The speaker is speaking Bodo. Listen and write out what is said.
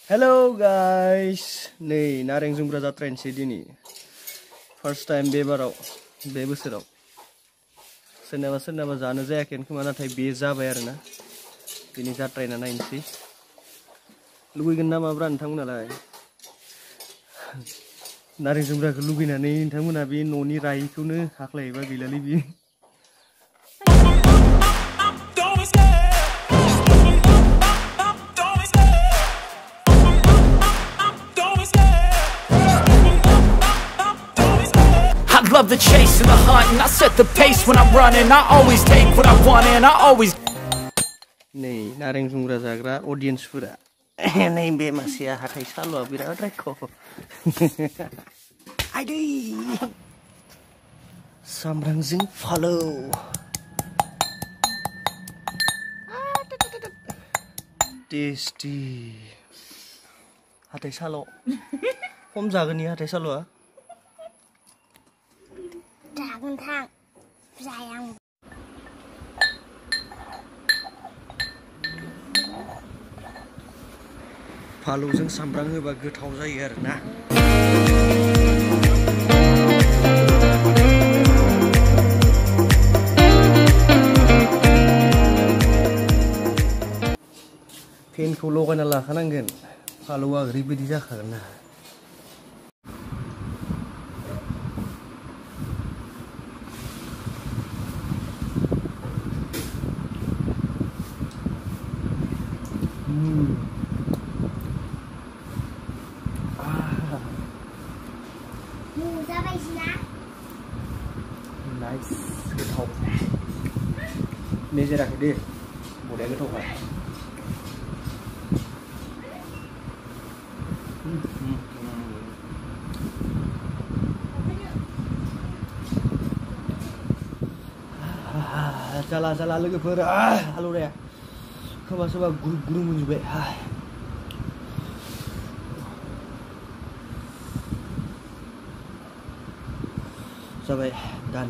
Hello guys, nih Nareng Jumbra जात्रायनोसै दिनै first time बे बोसोराव सोरनाबा जानो जायाखैमोन खोमा नाथाय बे जाबाय आरोना दिनै जात्रायना नायनोसै लुगैगोन ना माब्रा नोंथांमोनालाय नारें जुम्ब्राखौ लुगैनानै नोंथांमोना बे न'नि रायिखौनो हाख्लायोबा गैलालै बियो Love the chase and the hunt, and I set the pace when I'm running. I always take what I want and I always. Nei, Nareng Jumbra जाग्रा audience-फोरा नै बे मासेया हाथाय सालुआ बिराद रायख' आइदै सामब्रामजों फालौ टेस्टी हाथाय साल' खम जागोन नि हाथाय साल'आ जागोन थां जाया फालौजों सामब्राम होबा गोथाव जायो आरोना फेनखौ लगायना लाखानांगोन फालौआ ओरैबायदि जाखागोन ना Nice, गोथाव मेजेराखै दे बरिया गोथावखा जाला लोगोफोर हालौनाया खोमा सोरबा गुरु मोनजोब्बाय जाबाय दान